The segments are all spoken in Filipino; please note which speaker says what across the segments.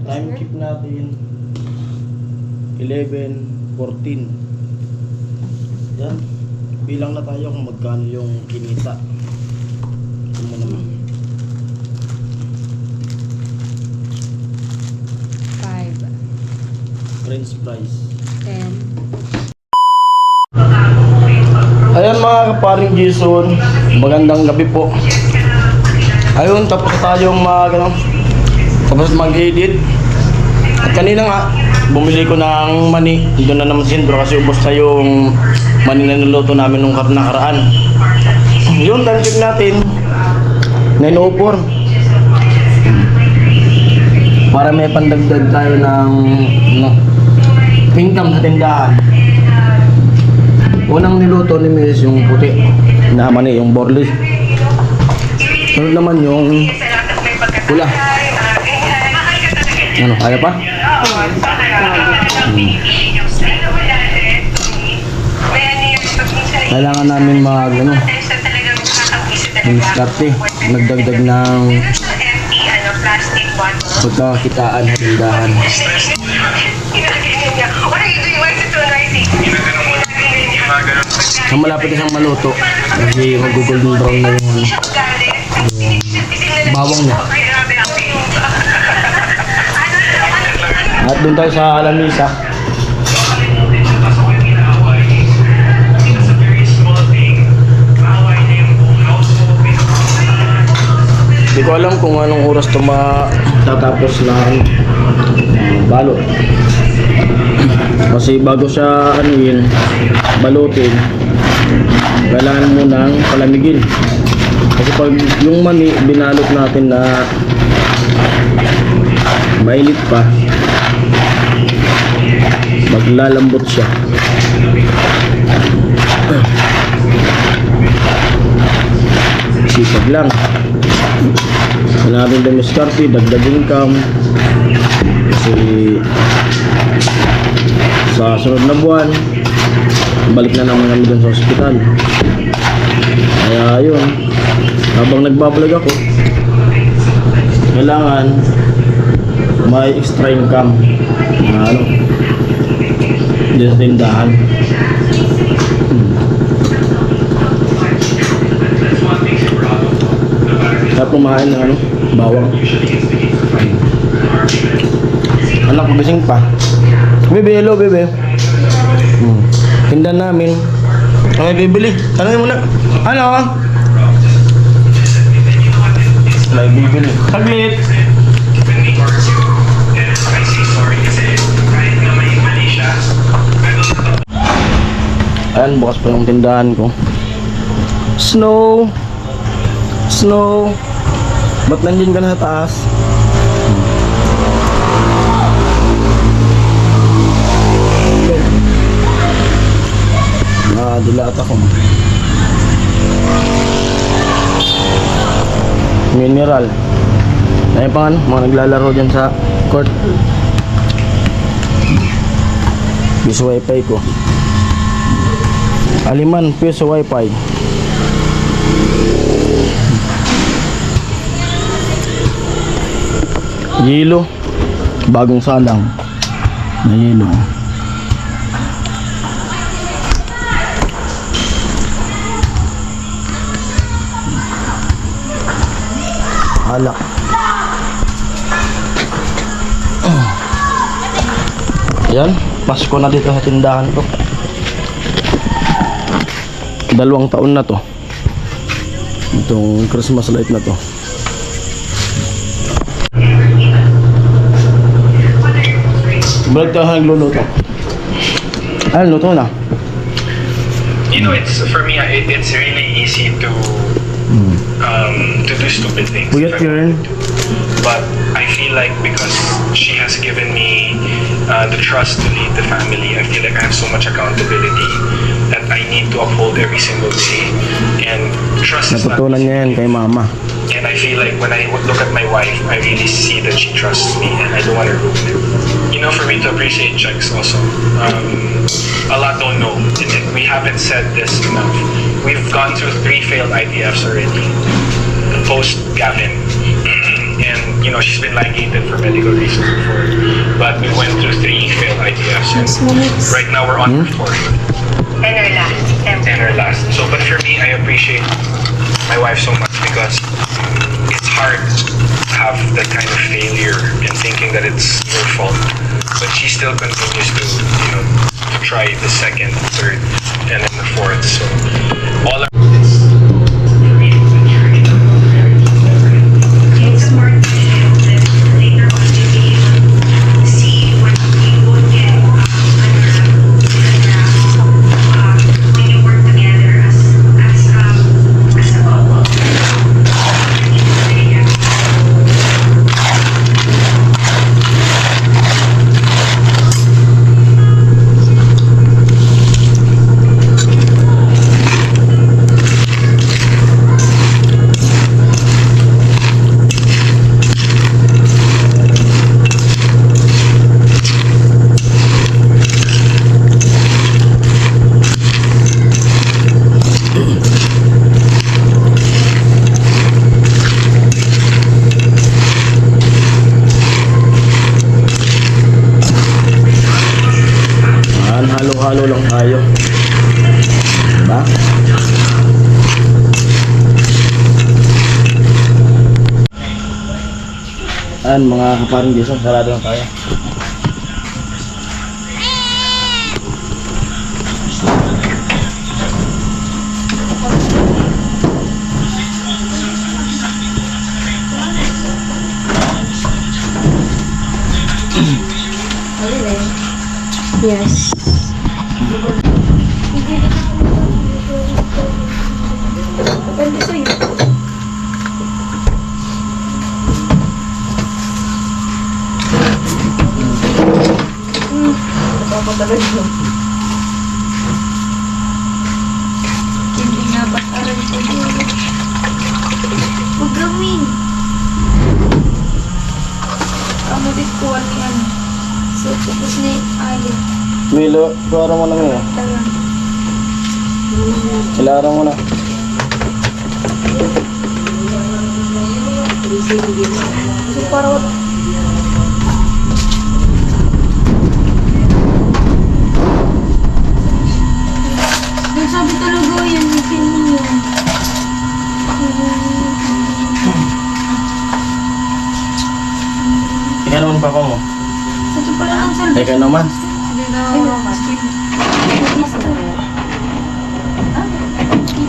Speaker 1: Time keep natin 11:14. Yan. Bilang na tayo kung magkano yung kinita. Ito mo naman.
Speaker 2: 5.
Speaker 1: French fries.
Speaker 2: 10.
Speaker 1: Ayan mga kaparing Jason, magandang gabi po. Ayun, tapos na tayong tapos mag-edit. At kanina nga, bumili ko ng mani. Doon na naman sindro kasi ubos na yung mani na niluto namin nung nakaraan. Yun, time natin 9:04. Para may pandagdag tayo ng income sa tindahan. Unang niluto ni Miss yung puti na mani, yung borlis. Sunod naman yung pula. Ano, kaya pa? Kailangan namin diskarte, magdagdag ng pagkakitaan sa tindahan. Ang malapit isang maluto kasi mag-golden brown na yung bawang niya. At doon tayo sa lamisa. Hindi ko alam kung anong oras ito matatapos ng balot. Kasi bago siya balutin, kailangan mo nang palamigin. Kasi pag yung mani binalot natin na mainit pa, maglalambot siya. Sipag lang. Wala natin demiskarte, dagdag income. Kasi sa sunod na buwan, balik na naman kami dun sa ospital. Kaya yun, habang nagbablog ako, kailangan may extra income na dito sa tindahan. Kaya pumain ng bawang. Anak ko gising pa. Bebe, hello bebe. Tindahan namin. Ay, bibili. Tanongin mo na. Ano? Ay, bibili. Saglit. Ayan, bukas pa yung tindahan ko. Snow. Snow. Ba't nandiyan ka na sa taas? Dilat ako. Mineral. Ayun pa mga naglalaro dyan sa court. Piso wifi ko. Aliman, piso wifi. Yelo. Bagong salang na yelo. Alak. Yan, Pasko na dito sa tindahan ko. 2 taon na to. Itong Christmas light na to. Balik tayo nagluluto. Ay, luto na.
Speaker 3: You know, it's for me. It's really easy to do stupid things.
Speaker 1: Buyat yun.
Speaker 3: But I feel like because she has given me the trust to lead the family, I feel like I have so much accountability that I need to uphold every single day. And trust is not
Speaker 1: Natutunan niya yan kay mama.
Speaker 3: And I feel like when I look at my wife, I really see that she trusts me and I don't want to ruin it. You know, for me to appreciate checks also, a lot don't know. And we haven't said this enough. We've gone through 3 failed IVFs already. Post Gavin. And, you know, she's been ligated for medical reasons before. But we went through 3 failed IVFs. And right now we're on her 4th.
Speaker 2: And our last.
Speaker 3: And her last. So, but for me, I appreciate my wife so much because it's hard to have that kind of failure and thinking that it's your fault. But she still continues to, you know, to try the 2nd, 3rd, and then the 4th. So, all of this for me was a journey.
Speaker 2: It's smart to know that later on you'll be able to see what you will get when you work together as a couple.
Speaker 1: Halo-halo lang tayo. Diba? Ayan mga kaparing Jason, sarado lang tayo.
Speaker 4: Yes. Depende sa'yo. Napapatagal mo. Hindi nga ba't aral ko yun? Huwag gawin. Kamudit ko yan. So, tapos na yung alip.
Speaker 1: Milo, suara mo lang yun.
Speaker 4: Tara.
Speaker 1: Ilara mo na.
Speaker 4: So, parang yung sabi talaga yan, yung pinili.
Speaker 1: Ika naman papa mo.
Speaker 4: Ito pala ang salbi.
Speaker 1: Ika naman.
Speaker 4: Hindi na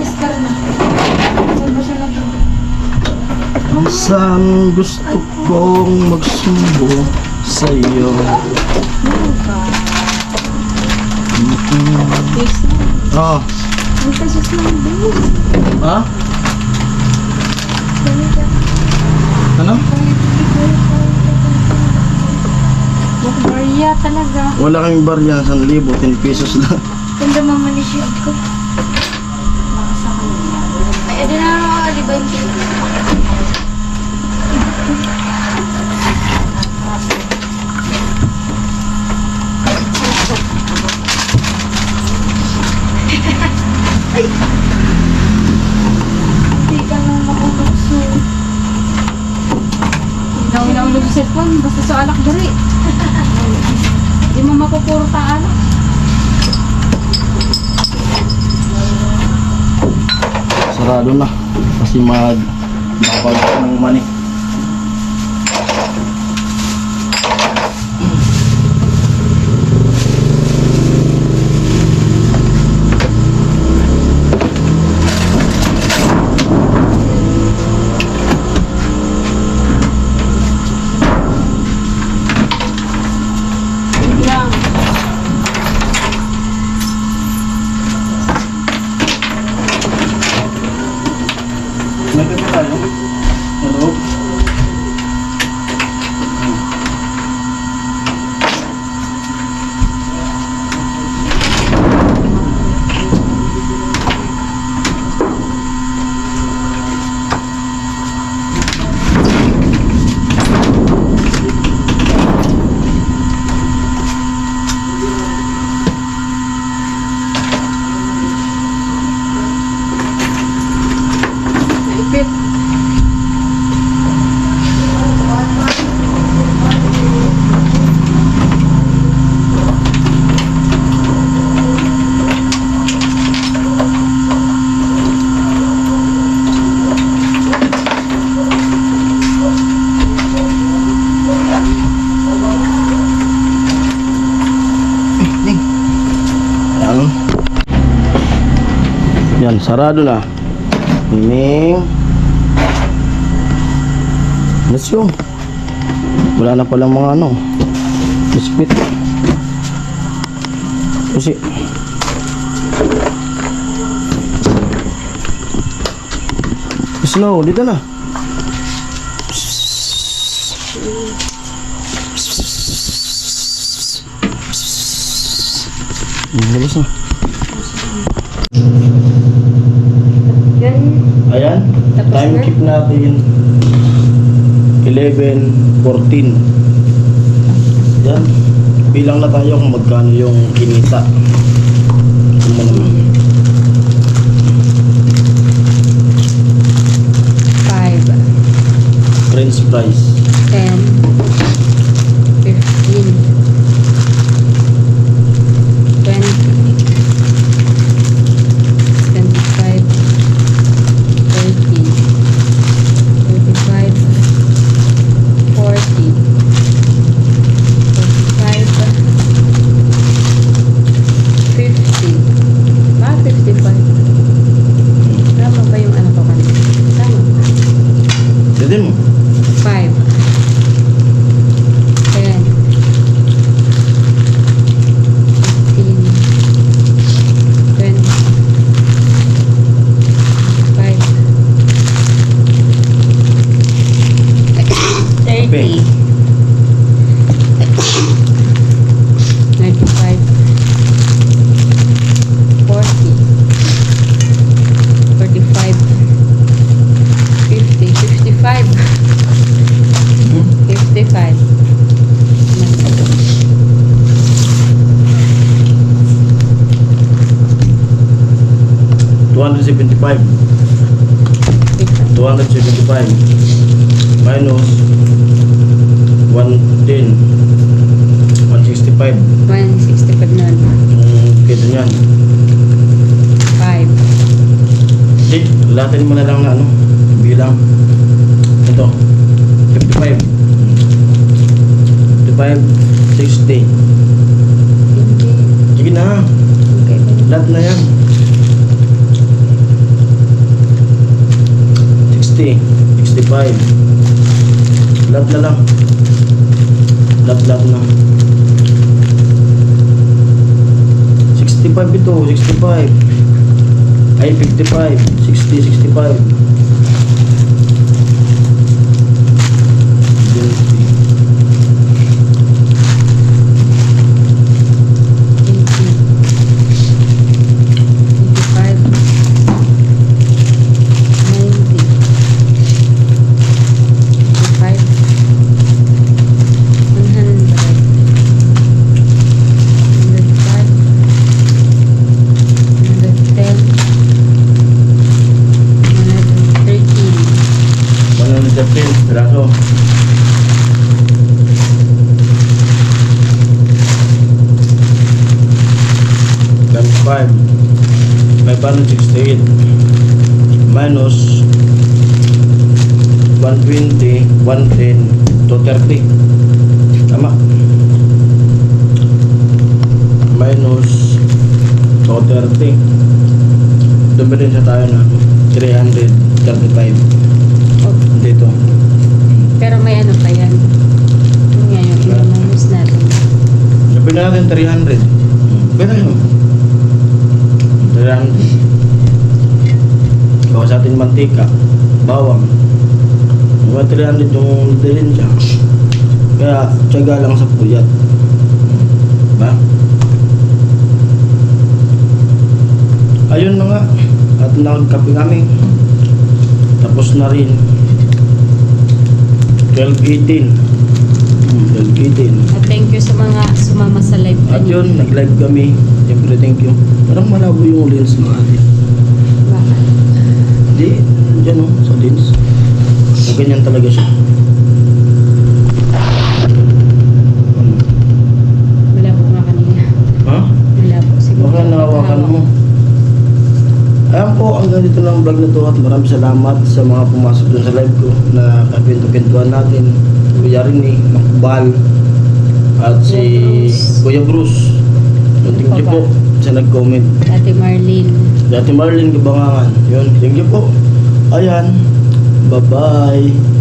Speaker 4: i-scar na. Salba siya lang.
Speaker 1: Saan gusto kong magsubo sa iyo? Oh,
Speaker 4: May kasus lang din.
Speaker 1: ha? Ano?
Speaker 4: Maria talaga.
Speaker 1: Wala kaming barya, 1,000, 10 pesos lang.
Speaker 4: Ganda mamanisip ko. Ay, edi na ako, di ba yung hindi ka na makukukso. Inaw-inaw sa cellphone, basta sa alak dari. Hindi mo mapupuro ta alak.
Speaker 1: Sarado na. Kasi bakal ng money.
Speaker 4: Lang.
Speaker 1: Nagkakita tayo? Hello? Yan, sarado na. Ning. Let's go. Wala na palang mga ano. Biscuit. Kasi. Snow, dito na. Bilis na.
Speaker 4: Yan.
Speaker 1: Ayan,
Speaker 4: Tapos
Speaker 1: time
Speaker 4: na?
Speaker 1: keep natin 11:14. Yan, bilang na tayo kung magkano yung kinita. Ano naman?
Speaker 4: 5,
Speaker 1: French fries.
Speaker 4: 10, 15, 20, 25, 30, 35, 40, 45, 50. Ah, 55. Tama ba yung ano ko kanina? Tama.
Speaker 1: Dito mo.
Speaker 4: 5, 10, 15, 20, 25, 30, 95, 40, 45, 50, 55, 55.
Speaker 1: 275. 275 minus 110. 165.
Speaker 4: 165 na.
Speaker 1: Kita niyan.
Speaker 4: 5.
Speaker 1: Hindi, latin mo na lang na ano, bilang. Ito, 55. 55, 60.
Speaker 4: Hindi.
Speaker 1: Sige na,
Speaker 4: Okay.
Speaker 1: lahat na yan. 60, 65. Lahat na lang. Lahat na. 65 ito, 65. Ay, 55, 60, 65. 113 piraso. Times 5, 568 minus 120, 110, 230. Tama. Minus 230. Dumirin sa tayo na 335
Speaker 4: Oh,
Speaker 1: dito.
Speaker 4: pero may ano pa yan. Yun nga yung i-minus natin.
Speaker 1: Sabi natin 300. Pwede yun. 300. Bawa sa atin mantika, bawang. Mga 300 yung dalhin siya. Kaya tiyaga lang sa puyat. Ba? Ayun na nga. At nagkape kami. Tapos na rin. 12:18. 12:18.
Speaker 4: At thank you sa mga sumama sa live.
Speaker 1: At yun, nag-live kami. Siyempre, thank you. Parang malabo yung lens ng atin.
Speaker 4: Bakit?
Speaker 1: Hindi, dyan o, sa lens. So, ganyan talaga siya.
Speaker 4: Malabo nga kanina.
Speaker 1: Ha?
Speaker 4: Malabo. Siguro.
Speaker 1: Baka nahawakan mo. Ayan po, hanggang dito lang vlog na to at maraming salamat sa mga pumasok dun sa live ko na kapinto-pintuan natin. Kuya Rini, Makbal, at si Kuya Bruce. Thank you po sa nag-comment.
Speaker 4: Ate Marlene.
Speaker 1: Dati Marlene Kabangangan. Yun, thank you po. Ayan. Bye-bye.